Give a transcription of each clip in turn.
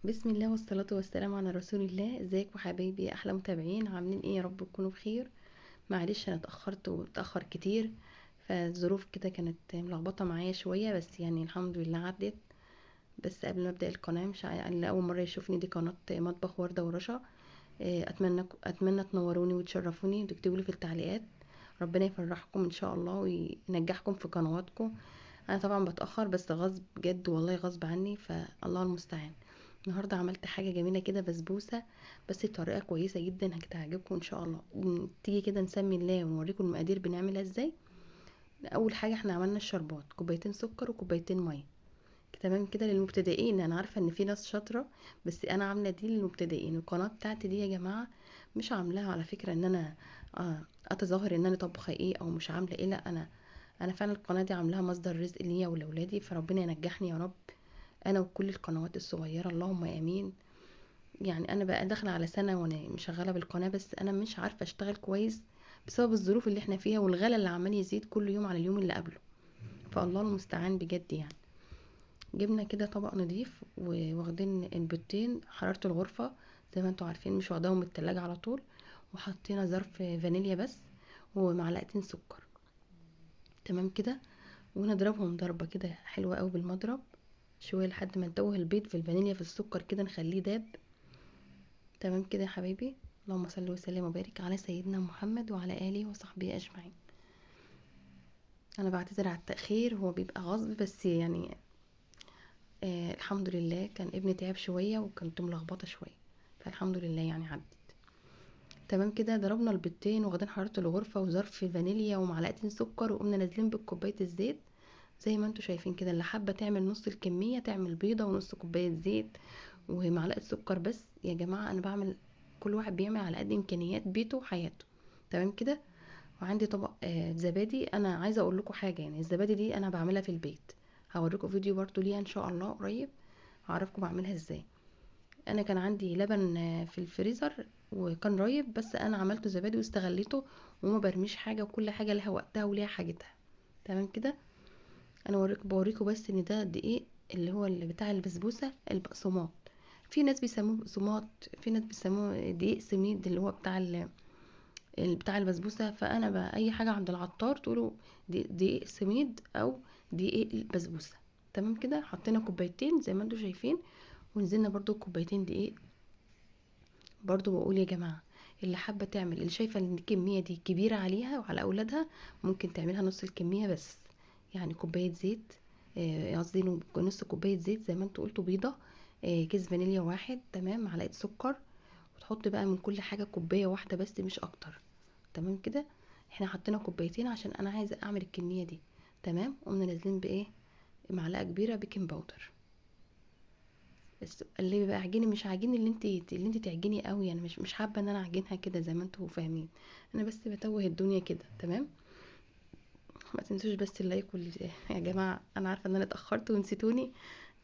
بسم الله والصلاة والسلام على رسول الله. ازيكم حبايبي يا احلى متابعين؟ عاملين ايه؟ يا رب تكونوا بخير. معلش انا اتأخرت واتأخر كتير، فالظروف كده كانت ملخبطة معايا شوية، بس يعني الحمد لله عدت. بس قبل ما ابدأ القناة، مش اللي اول مرة يشوفني، دي قناة مطبخ وردة ورشا. اتمنى تنوروني وتشرفوني وتكتبوا لي في التعليقات. ربنا يفرحكم ان شاء الله وينجحكم في قنواتكم. انا طبعا بتاخر، بس غصب جد والله، غصب عني، فالله المستعان. النهارده عملت حاجه جميله كده، بسبوسه، بس بطريقه كويسه جدا هتعجبكم ان شاء الله. تيجي كده نسمي الله ونوريكم المقادير بنعملها ازاي. اول حاجه احنا عملنا الشربات، كوبايتين سكر وكوبايتين ميه. تمام كده للمبتدئين، انا عارفه ان في ناس شاطره، بس انا عامله دي للمبتدئين. القناه بتاعتي دي يا جماعه مش عاملاها على فكره ان انا اتظاهر ان انا طبخه ايه او مش عامله ايه، لا، انا فعلا القناه دي عاملاها مصدر رزق ليا ولولادي، فربنا ينجحني يا رب، انا وكل القنوات الصغيره، اللهم امين. يعني انا بقى داخله على سنه وانا مشغله بالقناه، بس انا مش عارفه اشتغل كويس بسبب الظروف اللي احنا فيها والغلا اللي عمال يزيد كل يوم على اليوم اللي قبله، فالله المستعان بجد يعني. جبنا كده طبق نضيف، وواخدين البيضتين حرارة الغرفة زي ما انتوا عارفين، مش واخداهم من التلاجة على طول، وحطينا ظرف فانيليا بس، ومعلقتين سكر. تمام كده، ونضربهم ضربة كده حلوة قوي بالمضرب شوية لحد ما ندوه البيض في الفانيليا في السكر كده، نخليه داب. تمام كده يا حبايبي. اللهم صل وسلم وبارك على سيدنا محمد وعلى آله وصحبه أجمعين. أنا بعتذر على التأخير، هو بيبقى غصب بس يعني. الحمد لله، كان ابني تعب شوية وكنت ملخبطة شوية، فالحمد لله يعني عدت. تمام كده، ضربنا البيضتين واخدين حرارة الغرفة وظرف فانيليا ومعلقتين سكر، وقمنا نازلين بكوباية الزيت زي ما انتوا شايفين كده. اللي حابة تعمل نص الكمية تعمل بيضة ونص كوباية زيت ومعلقة سكر. بس يا جماعة انا بعمل، كل واحد بيعمل على قد امكانيات بيته وحياته. تمام كده. وعندي طبق زبادي. انا عايزة اقول لكم حاجة، يعني الزبادي دي انا بعملها في البيت، هوريكم فيديو برضو ليها ان شاء الله قريب، هعرفكم بعملها ازاي. انا كان عندي لبن في الفريزر وكان رايب، بس انا عملته زبادي واستغليته، وما برميش حاجه، وكل حاجه لها وقتها وليها حاجتها. تمام كده. انا بوريكم بس ان ده دقيق، اللي هو اللي بتاع البسبوسه البقسماط. في ناس بيسموه بقسماط، في ناس بيسموه دقيق سميد اللي هو بتاع بتاع البسبوسه. فانا بقى اي حاجه عند العطار تقولوا دقيق سميد او دقيق البسبوسه. تمام كده. حطينا كوبايتين زي ما انتم شايفين، ونزلنا برضو كوبايتين دقيق. برضو بقول يا جماعة، اللي حابة تعمل، اللي شايفة ان الكمية دي كبيرة عليها وعلى اولادها، ممكن تعملها نص الكمية بس. يعني كوباية زيت، قصدي نص كوباية زيت زي ما انتوا قلتوا، بيضة، كيس فانيليا واحد، تمام، معلقة سكر، وتحط بقى من كل حاجة كوباية واحدة بس مش اكتر. تمام كده. احنا حطينا كوبايتين عشان انا عايزة اعمل الكمية دي. تمام. قمنا نازلين بايه؟ معلقة كبيرة بيكنج باودر. بس اللي بيبقى عجيني مش عجين اللي انت تعجني قوي، يعني مش حابه ان انا اعجنها كده زي ما انتوا فاهمين. انا بس بتوه الدنيا كده. تمام. ما تنسوش بس اللايك يا جماعه انا عارفه ان انا اتاخرت ونسيتوني،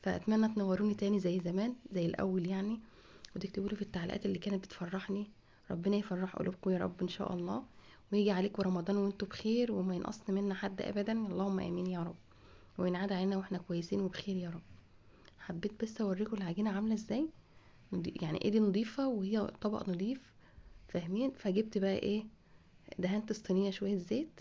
فاتمنى تنوروني تاني زي زمان زي الاول يعني، وتكتبوا لي في التعليقات اللي كانت بتفرحني. ربنا يفرح قلوبكم يا رب ان شاء الله، ويجي عليكم رمضان وانتوا بخير وما ينقص منا حد ابدا، اللهم امين يا رب، وينعاد علينا واحنا كويسين وبخير يا رب. حبيت بس اوريكم العجينه عامله ازاي، يعني ايدي نظيفة وهي طبق نظيف، فاهمين؟ فجبت بقى ايه، دهنت الصينية شوية زيت،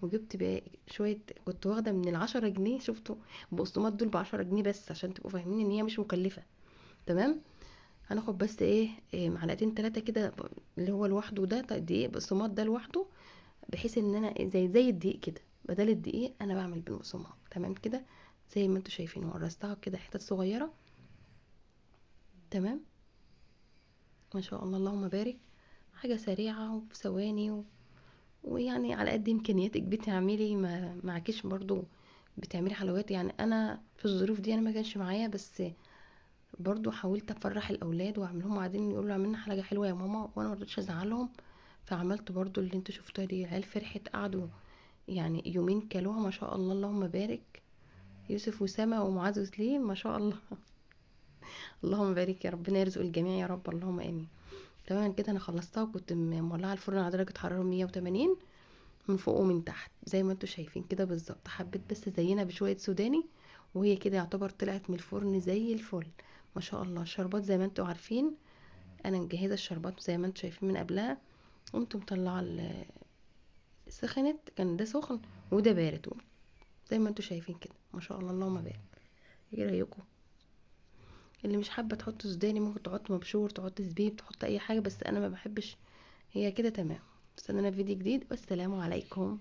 وجبت بقى شوية، كنت واخدة من ال10 جنيه، شفتوا البقسماط دول ب10 جنيه بس، عشان تبقوا فاهمين ان هي مش مكلفة. تمام. هناخد بس إيه معلقتين 3 كده، اللي هو لوحده ده دقيق بقسماط ده لوحده، بحيث ان انا زي الدقيق كده، بدل الدقيق انا بعمل بالبقسماط. تمام كده. زي ما انتوا شايفين ورستها كده حتت صغيرة. تمام. ما شاء الله اللهم بارك. حاجة سريعة وفي ثواني ويعني على قد امكانياتك بتعملي، ما معكيش برضو بتعملي حلويات. يعني انا في الظروف دي انا ما كانش معايا، بس برضو حاولت افرح الاولاد واعملهم قاعدين يقولوا عملنا حاجه حلوه يا ماما، وانا ما رضيتش ازعلهم، فعملت برضو اللي انتوا شفتوها دي. العيال فرحت، قعدوا يعني يومين كلوها ما شاء الله اللهم بارك. يوسف وسما ومعاذ وسليم ما شاء الله. اللهم بارك، يا ربنا يرزق الجميع يا رب، اللهم امين. تمام كده انا خلصتها، وكنت مولعه الفرن على درجه حراره 180 من فوق ومن تحت زي ما انتوا شايفين كده بالظبط. حبيت بس ازينها بشويه سوداني، وهي كده يعتبر طلعت من الفرن زي الفل. ما شاء الله. الشربات زي ما انتوا عارفين انا مجهزه الشربات زي ما انتوا شايفين من قبلها. قمت مطلعه سخنت، كان ده سخن وده بارد، زي ما انتوا شايفين كده ما شاء الله اللهم بارك. ايه رايكم؟ اللي مش حابه تحط سوداني ممكن تحط مبشور، تحط زبيب، تحط اي حاجه، بس انا ما بحبش. هي كده تمام. استنانا في فيديو جديد والسلام عليكم.